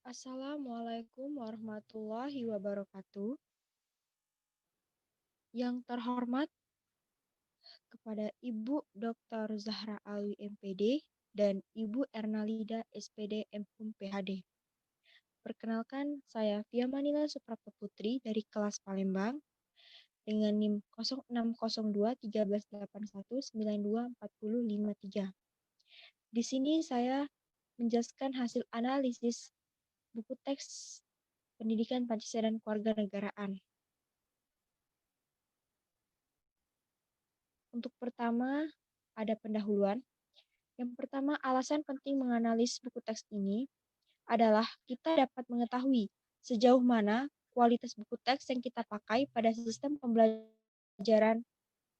Assalamualaikum warahmatullahi wabarakatuh. Yang terhormat kepada Ibu Dr. Zahra Alwi MPD dan Ibu Ernalida SPD MPhum PhD. Perkenalkan, saya Via Manila Suprapta Putri dari kelas Palembang dengan NIM 06021381924053. Di sini saya menjelaskan hasil analisis buku teks Pendidikan Pancasila dan Kewarganegaraan. Untuk pertama, ada pendahuluan. Yang pertama, alasan penting menganalisis buku teks ini adalah kita dapat mengetahui sejauh mana kualitas buku teks yang kita pakai pada sistem pembelajaran.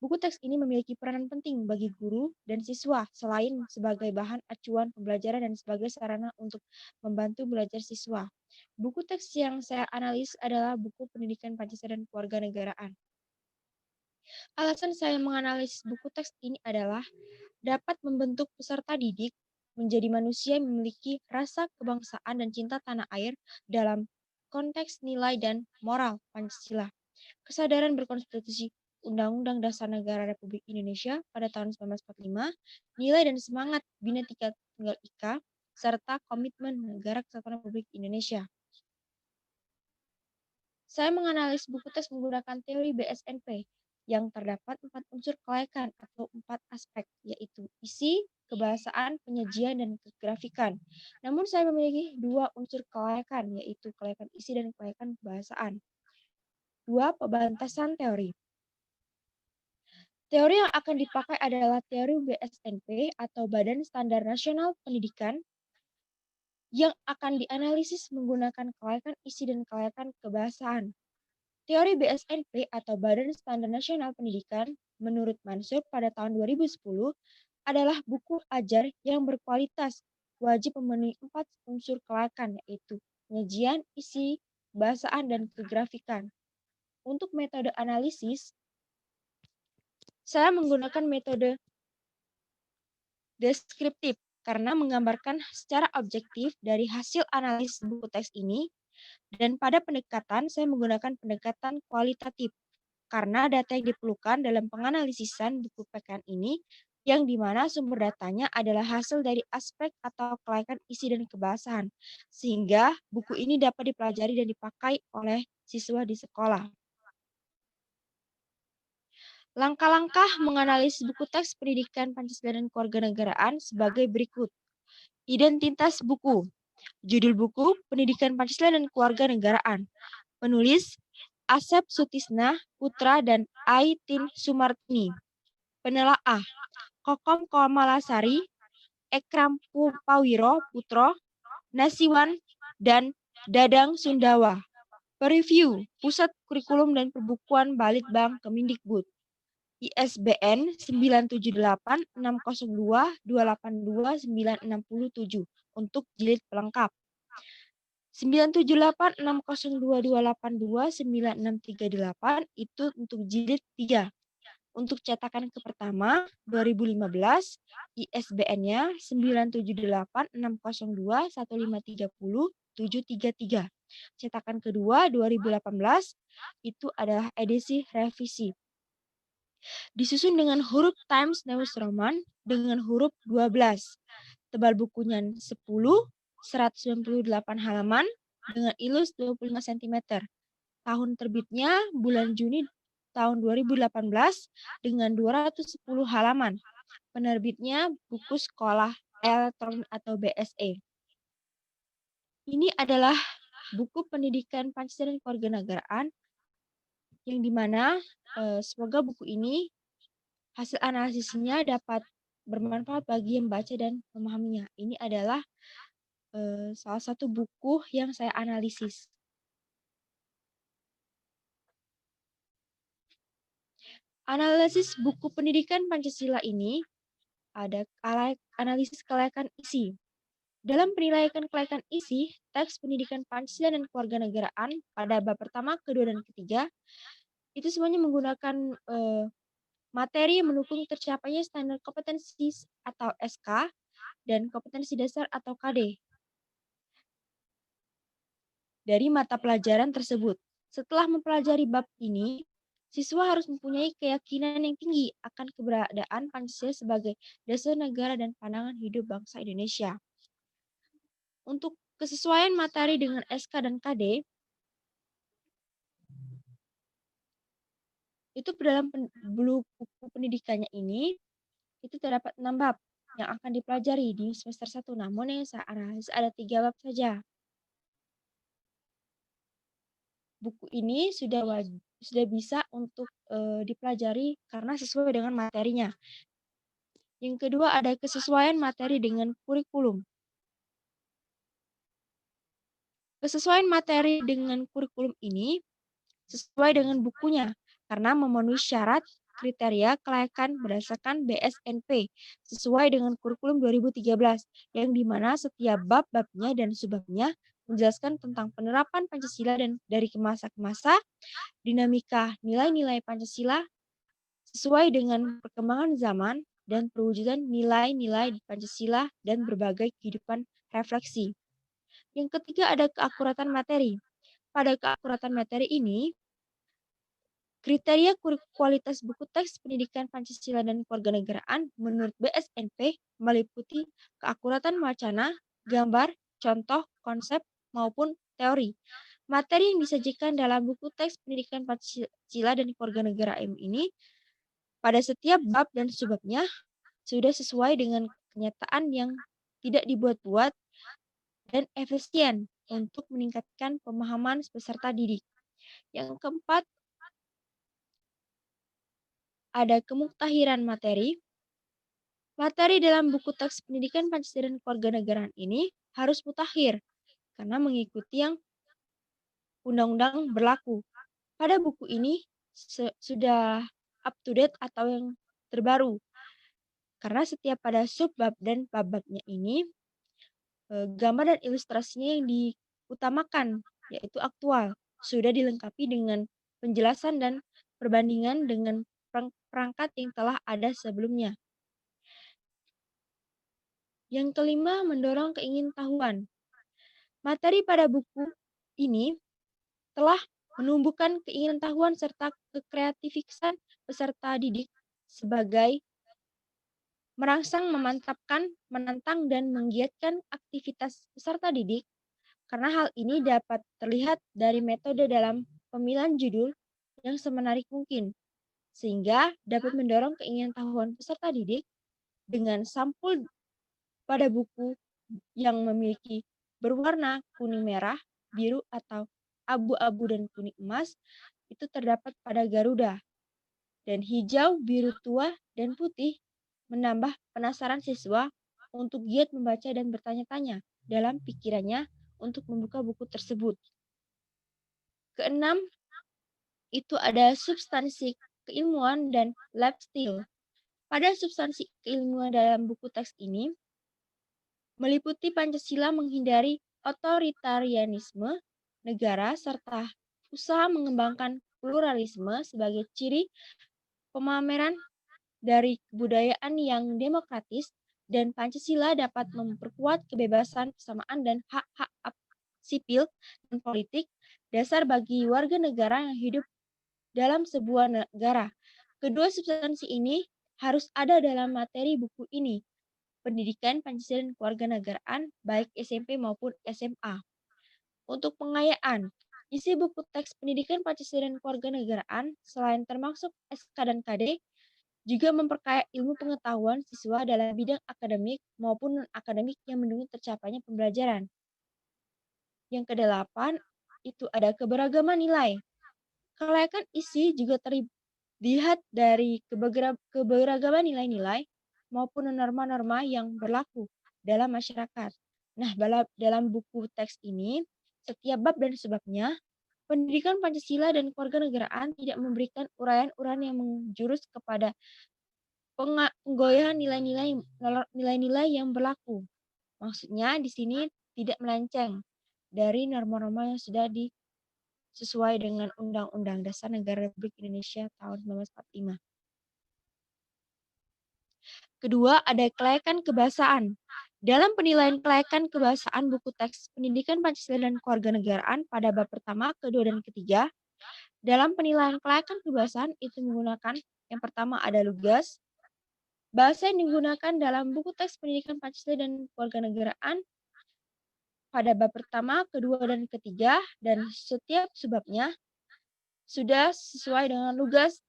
Buku teks ini memiliki peranan penting bagi guru dan siswa selain sebagai bahan acuan pembelajaran dan sebagai sarana untuk membantu belajar siswa. Buku teks yang saya analis adalah buku Pendidikan Pancasila dan Kewarganegaraan. Alasan saya menganalisis buku teks ini adalah dapat membentuk peserta didik menjadi manusia yang memiliki rasa kebangsaan dan cinta tanah air dalam konteks nilai dan moral Pancasila. Kesadaran berkonstitusi Undang-Undang Dasar Negara Republik Indonesia pada tahun 1945, nilai dan semangat Bhinneka Tunggal Ika, serta komitmen Negara Kesatuan Republik Indonesia. Saya menganalisis buku teks menggunakan teori BSNP yang terdapat 4 unsur kelayakan atau 4 aspek, yaitu isi, kebahasaan, penyajian, dan kegrafikan. Namun saya memiliki 2 unsur kelayakan, yaitu kelayakan isi dan kelayakan kebahasaan. 2. Pembantasan teori. Teori yang akan dipakai adalah teori BSNP atau Badan Standar Nasional Pendidikan yang akan dianalisis menggunakan kelayakan isi dan kelayakan kebahasaan. Teori BSNP atau Badan Standar Nasional Pendidikan menurut Mansur pada tahun 2010 adalah buku ajar yang berkualitas, wajib memenuhi 4 unsur kelayakan yaitu penyajian, isi, bahasaan, dan kegrafikan. Untuk metode analisis, saya menggunakan metode deskriptif karena menggambarkan secara objektif dari hasil analisis buku teks ini. Dan pada pendekatan, saya menggunakan pendekatan kualitatif, karena data yang diperlukan dalam penganalisisan buku PKN ini, yang dimana sumber datanya adalah hasil dari aspek atau kelayakan isi dan kebahasaan, sehingga buku ini dapat dipelajari dan dipakai oleh siswa di sekolah. Langkah-langkah menganalisis buku teks Pendidikan Pancasila dan Kewarganegaraan sebagai berikut. Identitas buku. Judul buku Pendidikan Pancasila dan Kewarganegaraan. Penulis Asep Sutisna Putra dan Aitin Sumartini. Penelaah Kokom Komalasari, Ekram Pawiro Putro, Nasiwan, dan Dadang Sundawa. Pereview Pusat Kurikulum dan Perbukuan Balitbang Kemendikbud. ISBN 9786022829667 untuk jilid pelengkap. 9786022829638 itu untuk jilid 3. Untuk cetakan ke pertama 2015 ISBN-nya 9786021530733. Cetakan kedua 2018 itu adalah edisi revisi. Disusun dengan huruf Times New Roman dengan huruf 12. Tebal bukunya 10, 198 halaman dengan ilus 25 cm. Tahun terbitnya bulan Juni tahun 2018 dengan 210 halaman. Penerbitnya buku sekolah elektron atau BSE. Ini adalah buku Pendidikan Pancasila dan Kewarganegaraan yang dimana semoga buku ini hasil analisisnya dapat bermanfaat bagi yang membaca dan memahaminya. Ini adalah salah satu buku yang saya analisis. Analisis buku Pendidikan Pancasila ini ada analisis kelayakan isi. Dalam penilaian kelayakan isi, teks Pendidikan Pancasila dan Kewarganegaraan pada bab pertama, kedua, dan ketiga, itu semuanya menggunakan materi yang mendukung tercapainya standar kompetensi atau SK dan kompetensi dasar atau KD. dari mata pelajaran tersebut. Setelah mempelajari bab ini, siswa harus mempunyai keyakinan yang tinggi akan keberadaan Pancasila sebagai dasar negara dan pandangan hidup bangsa Indonesia. Untuk kesesuaian materi dengan SK dan KD, itu dalam buku pendidikannya ini, itu terdapat 6 bab yang akan dipelajari di semester 1. Namun yang saya analisis ada 3 bab saja. Buku ini sudah bisa untuk dipelajari karena sesuai dengan materinya. Yang kedua ada kesesuaian materi dengan kurikulum. Kesesuaian materi dengan kurikulum ini sesuai dengan bukunya karena memenuhi syarat kriteria kelayakan berdasarkan BSNP sesuai dengan kurikulum 2013 yang dimana setiap bab-babnya dan subbabnya menjelaskan tentang penerapan Pancasila dan dari masa ke masa, dinamika nilai-nilai Pancasila sesuai dengan perkembangan zaman dan perwujudan nilai-nilai Pancasila dan berbagai kehidupan refleksi. Yang ketiga ada keakuratan materi. Pada keakuratan materi ini, kriteria kualitas buku teks pendidikan Pancasila dan Kewarganegaraan menurut BSNP meliputi keakuratan wacana, gambar, contoh, konsep, maupun teori. Materi yang disajikan dalam buku teks pendidikan Pancasila dan Kewarganegaraan ini pada setiap bab dan subbabnya sudah sesuai dengan kenyataan yang tidak dibuat-buat dan efisien untuk meningkatkan pemahaman peserta didik. Yang keempat, ada kemuktahiran materi. Materi dalam buku teks pendidikan Pancasila dan Kewarganegaraan ini harus mutakhir karena mengikuti yang undang-undang berlaku. Pada buku ini sudah up to date atau yang terbaru. Karena setiap pada subbab dan bab-babnya ini gambar dan ilustrasinya yang diutamakan, yaitu aktual. Sudah dilengkapi dengan penjelasan dan perbandingan dengan perangkat yang telah ada sebelumnya. Yang kelima, mendorong keingintahuan. Materi pada buku ini telah menumbuhkan keingintahuan serta kekreativisan peserta didik sebagai merangsang, memantapkan, menantang, dan menggiatkan aktivitas peserta didik. Karena hal ini dapat terlihat dari metode dalam pemilihan judul yang semenarik mungkin, sehingga dapat mendorong keingintahuan peserta didik dengan sampul pada buku yang memiliki berwarna kuning merah, biru, atau abu-abu dan kuning emas, itu terdapat pada Garuda. Dan hijau, biru tua, dan putih menambah penasaran siswa untuk giat membaca dan bertanya-tanya dalam pikirannya untuk membuka buku tersebut. Keenam, itu ada substansi keilmuan dan lifestyle. Pada substansi keilmuan dalam buku teks ini, meliputi Pancasila menghindari otoritarianisme negara serta usaha mengembangkan pluralisme sebagai ciri pemameran dari kebudayaan yang demokratis dan Pancasila dapat memperkuat kebebasan, kesamaan, dan hak-hak sipil dan politik dasar bagi warga negara yang hidup dalam sebuah negara. Kedua substansi ini harus ada dalam materi buku ini, pendidikan Pancasila dan Kewarganegaraan, baik SMP maupun SMA. Untuk pengayaan, isi buku teks pendidikan Pancasila dan Kewarganegaraan selain termasuk SK dan KD, juga memperkaya ilmu pengetahuan siswa dalam bidang akademik maupun non-akademik yang mendukung tercapainya pembelajaran. Yang kedelapan, itu ada keberagaman nilai. Kelayakan isi juga terlihat dari keberagaman nilai-nilai maupun norma-norma yang berlaku dalam masyarakat. Nah, dalam buku teks ini, setiap bab dan sebabnya, pendidikan Pancasila dan Kewarganegaraan tidak memberikan uraian-uraian yang menjurus kepada penggoyahan nilai-nilai yang berlaku. Maksudnya di sini tidak melenceng dari norma-norma yang sudah sesuai dengan Undang-Undang Dasar Negara Republik Indonesia tahun 1945. Kedua, ada kelayakan kebahasaan. Dalam penilaian kelayakan kebahasaan buku teks pendidikan Pancasila dan Kewarganegaraan pada bab pertama, kedua, dan ketiga, dalam penilaian kelayakan kebahasaan itu menggunakan yang pertama ada lugas, bahasa yang digunakan dalam buku teks pendidikan Pancasila dan Kewarganegaraan pada bab pertama, kedua, dan ketiga, dan setiap subbabnya sudah sesuai dengan lugas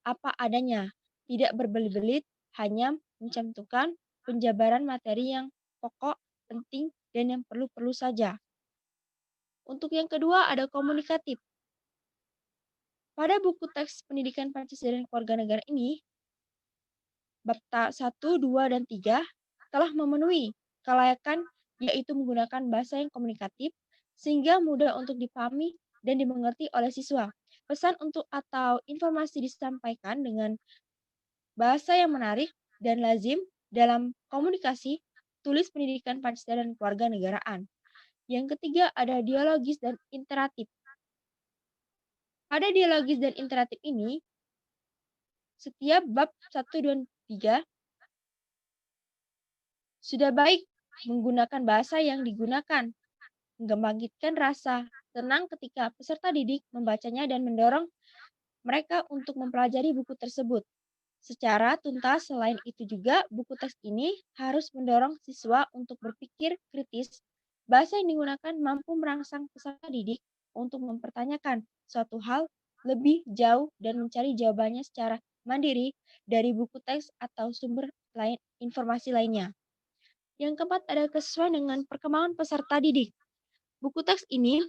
apa adanya, tidak berbelit-belit, hanya mencantumkan penjabaran materi yang pokok, penting, dan yang perlu-perlu saja. Untuk yang kedua ada komunikatif. Pada buku teks pendidikan Pancasila dan Kewarganegaraan ini, bab 1, 2, dan 3 telah memenuhi kelayakan yaitu menggunakan bahasa yang komunikatif sehingga mudah untuk dipahami dan dimengerti oleh siswa. Pesan untuk atau informasi disampaikan dengan bahasa yang menarik dan lazim dalam komunikasi tulis pendidikan Pancasila dan Kewarganegaraan. Yang ketiga ada dialogis dan interaktif. Pada dialogis dan interaktif ini, setiap bab 1, 2, 3 sudah baik menggunakan bahasa yang digunakan, membangkitkan rasa tenang ketika peserta didik membacanya dan mendorong mereka untuk mempelajari buku tersebut. Secara tuntas, selain itu juga buku teks ini harus mendorong siswa untuk berpikir kritis. Bahasa yang digunakan mampu merangsang peserta didik untuk mempertanyakan suatu hal lebih jauh dan mencari jawabannya secara mandiri dari buku teks atau sumber lain informasi lainnya. Yang keempat ada kesesuaian dengan perkembangan peserta didik. Buku teks ini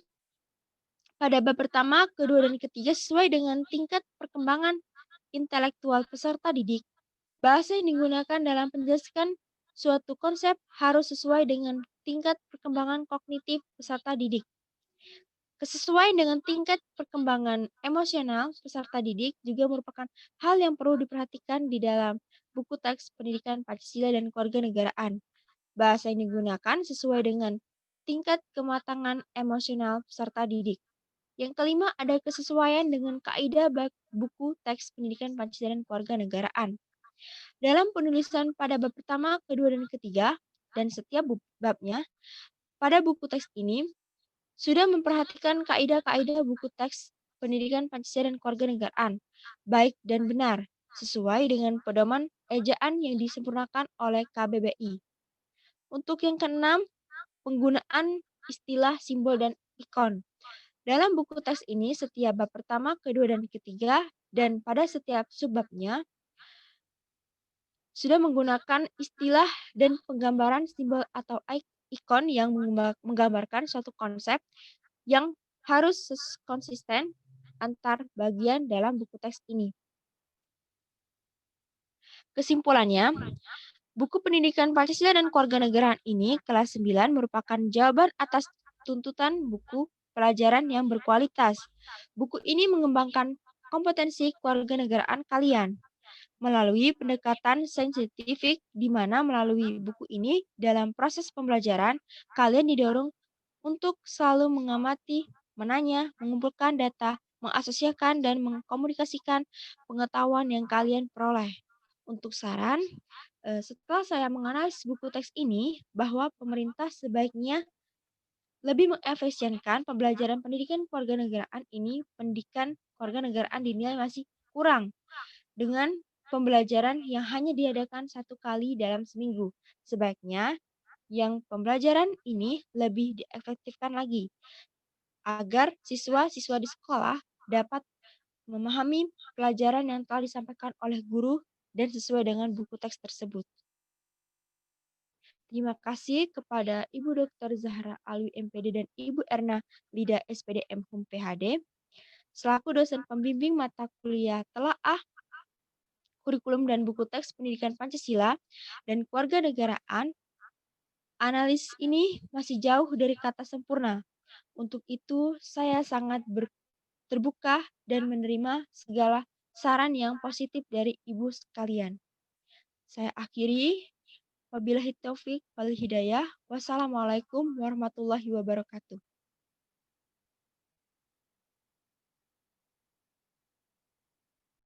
pada bab pertama, kedua, dan ketiga sesuai dengan tingkat perkembangan intelektual peserta didik. Bahasa yang digunakan dalam menjelaskan suatu konsep harus sesuai dengan tingkat perkembangan kognitif peserta didik. Kesesuaian dengan tingkat perkembangan emosional peserta didik juga merupakan hal yang perlu diperhatikan di dalam buku teks pendidikan Pancasila dan Kewarganegaraan. Bahasa yang digunakan sesuai dengan tingkat kematangan emosional peserta didik. Yang kelima ada kesesuaian dengan kaidah buku teks pendidikan Pancasila dan Kewarganegaraan. Dalam penulisan pada bab pertama, kedua, dan ketiga, dan setiap babnya, pada buku teks ini sudah memperhatikan kaidah-kaidah buku teks pendidikan Pancasila dan Kewarganegaraan, baik dan benar, sesuai dengan pedoman ejaan yang disempurnakan oleh KBBI. Untuk yang keenam, penggunaan istilah, simbol, dan ikon. Dalam buku teks ini, setiap bab pertama, kedua, dan ketiga, dan pada setiap subbabnya, sudah menggunakan istilah dan penggambaran simbol atau ikon yang menggambarkan suatu konsep yang harus konsisten antar bagian dalam buku teks ini. Kesimpulannya, buku pendidikan Pancasila dan Kewarganegaraan ini kelas 9 merupakan jawaban atas tuntutan buku pelajaran yang berkualitas. Buku ini mengembangkan kompetensi kewarganegaraan kalian melalui pendekatan saintifik di mana melalui buku ini dalam proses pembelajaran kalian didorong untuk selalu mengamati, menanya, mengumpulkan data, mengasosiasikan dan mengkomunikasikan pengetahuan yang kalian peroleh. Untuk saran, setelah saya menganalisis buku teks ini bahwa pemerintah sebaiknya lebih mengefisienkan pembelajaran pendidikan kewarganegaraan ini, pendidikan kewarganegaraan dinilai masih kurang dengan pembelajaran yang hanya diadakan 1 kali dalam seminggu. Sebaiknya yang pembelajaran ini lebih diefektifkan lagi agar siswa-siswa di sekolah dapat memahami pelajaran yang telah disampaikan oleh guru dan sesuai dengan buku teks tersebut. Terima kasih kepada Ibu Dr. Zahra Alwi MPD dan Ibu Erna Lida SPD MHum PhD selaku dosen pembimbing mata kuliah telaah kurikulum dan buku teks pendidikan Pancasila dan Kewarganegaraan. Analis ini masih jauh dari kata sempurna. Untuk itu, saya sangat terbuka dan menerima segala saran yang positif dari Ibu sekalian. Saya akhiri. Wabillahi taufik wal hidayah. Wassalamualaikum warahmatullahi wabarakatuh.